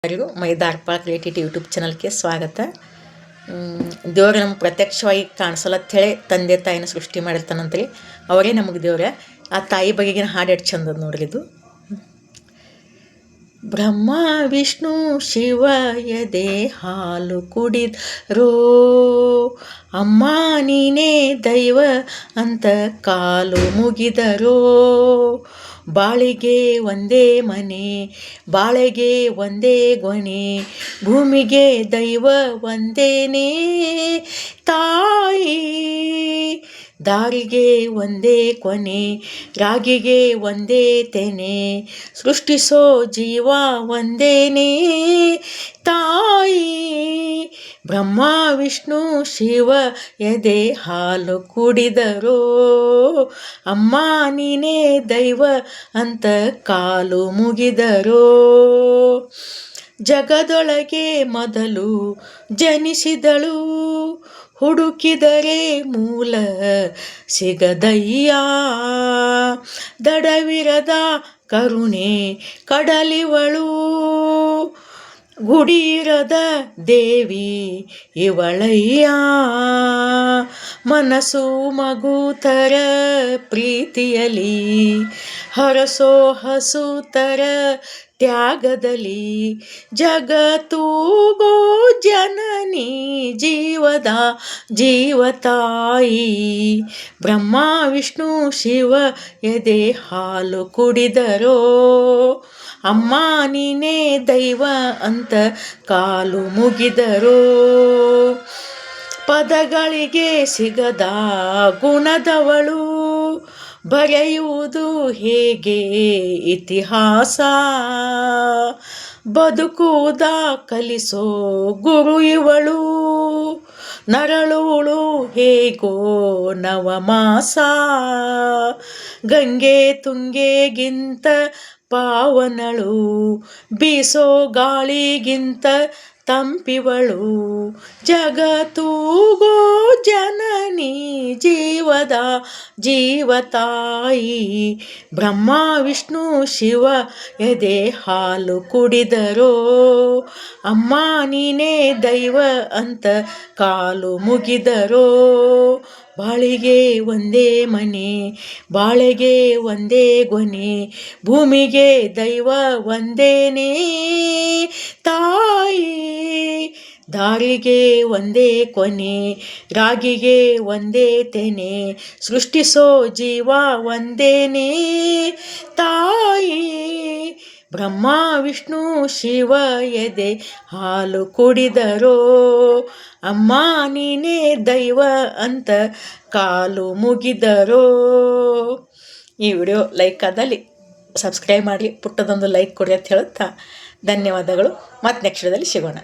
ಎಲ್ಲರಿಗೂ ಮೈದಾರ್ಪ creativity YouTube ಚಾನಲ್ಗೆ ಸ್ವಾಗತ. ದೇವ್ರು ನಮ್ಗೆ ಪ್ರತ್ಯಕ್ಷವಾಗಿ ಕಾಣಿಸಲತ್ತೇಳಿ ತಂದೆ ತಾಯಿನ ಸೃಷ್ಟಿ ಮಾಡಿರ್ತಾನಂತ್ರಿ. ಅವರೇ ನಮಗೆ ದೇವ್ರ. ಆ ತಾಯಿ ಬಗೆಗಿನ ಹಾಡು ಎಷ್ಟು ಚಂದದ ನೋಡ್ರಿ ಇದು. ಬ್ರಹ್ಮ ವಿಷ್ಣು ಶಿವ ಎದೆ ಹಾಲು ಕುಡಿದರೋ, ಅಮ್ಮ ನೀನೇ ದೈವ ಅಂತ ಕಾಲು ಮುಗಿದರೋ, ಬಾಳಿಗೆ ಒಂದೇ ಮನೆ ಬಾಳೆಗೆ ಒಂದೇ ಗೊನೆ, ಭೂಮಿಗೆ ದೈವ ಒಂದೇನೇ ತಾಯಿ, ದಾರಿಗೆ ಒಂದೇ ಕೊನೆ ರಾಗಿಗೆ ಒಂದೇ ತೆನೆ, ಸೃಷ್ಟಿಸೋ ಜೀವ ಒಂದೇನೇ ತಾಯಿ. ಬ್ರಹ್ಮ ವಿಷ್ಣು ಶಿವ ಎದೆ ಹಾಲು ಕುಡಿದರೋ, ಅಮ್ಮ ನೀನೇ ದೈವ ಅಂತ ಕಾಲು ಮುಗಿದರೋ, ಜಗದೊಳಗೆ ಮೊದಲು ಜನಿಸಿದಳು, ಹುಡುಕಿದರೆ ಮೂಲ ಸಿಗದಯ್ಯ, ದಡವಿರದ ಕರುಣೆ ಕಡಲಿವಳು, ಗುಡಿಯಿರದ ದೇವಿ ಇವಳಯ್ಯ, ಮನಸ್ಸು ಮಗುತರ ಪ್ರೀತಿಯಲಿ, ಹರಸೋ ಹಸುತರ ತ್ಯಾಗದಲ್ಲಿ, ಜಗತ್ತೂಗೋ ಜನನಿ ಜೀವದ ಜೀವತಾಯಿ. ಬ್ರಹ್ಮ ವಿಷ್ಣು ಶಿವ ಎದೆ ಹಾಲು ಕುಡಿದರೋ, ಅಮ್ಮ ನೀನೇ ದೈವ ಅಂತ ಕಾಲು ಮುಗಿದರೋ, ಪದಗಳಿಗೆ ಸಿಗದ ಗುಣದವಳು, ಬರೆಯುವುದು ಹೇಗೆ ಇತಿಹಾಸ, ಬದುಕುವುದ ಕಲಿಸೋ ಗುರು ಇವಳು, ನರಳುಳು ಹೇಗೋ ನವಮಾಸ, ಗಂಗೆ ತುಂಗೆಗಿಂತ ಪಾವನಳು, ಬೀಸೋ ಗಾಳಿಗಿಂತ ತಂಪಿವಳು, ಜಗತ್ತೂಗೋ ಜನನಿ ಜೀವದ ಜೀವತಾಯಿ. ಬ್ರಹ್ಮ ವಿಷ್ಣು ಶಿವ ಎದೆ ಹಾಲು ಕುಡಿದರೋ, ಅಮ್ಮ ನೀನೇ ದೈವ ಅಂತ ಕಾಲು ಮುಗಿದರೋ, ಬಾಳಿಗೆ ಒಂದೇ ಮನೆ ಬಾಳೆಗೆ ಒಂದೇ ಗೊನೆ, ಭೂಮಿಗೆ ದೈವ ಒಂದೇನೇ ತಾಯಿ, ದಾರಿಗೆ ಒಂದೇ ಕೊನೆ ರಾಗಿಗೆ ಒಂದೇ ತೆನೆ, ಸೃಷ್ಟಿಸೋ ಜೀವ ಒಂದೇನೇ ತಾಯಿ. ಬ್ರಹ್ಮ ವಿಷ್ಣು ಶಿವ ಎದೆ ಹಾಲು ಕುಡಿದರೋ, ಅಮ್ಮ ನೀನೇ ದೈವ ಅಂತ ಕಾಲು ಮುಗಿದರೋ. ಈ ವಿಡಿಯೋ ಲೈಕ್ ಆದಲ್ಲಿ ಸಬ್ಸ್ಕ್ರೈಬ್ ಮಾಡಿ, ಪುಟ್ಟದೊಂದು ಲೈಕ್ ಕೊಡಿ ಅಂತ ಹೇಳುತ್ತಾ ಧನ್ಯವಾದಗಳು. ಮತ್ತು ನೆಕ್ಸ್ಟ್ ವಿಡಿಯೋದಲ್ಲಿ ಸಿಗೋಣ.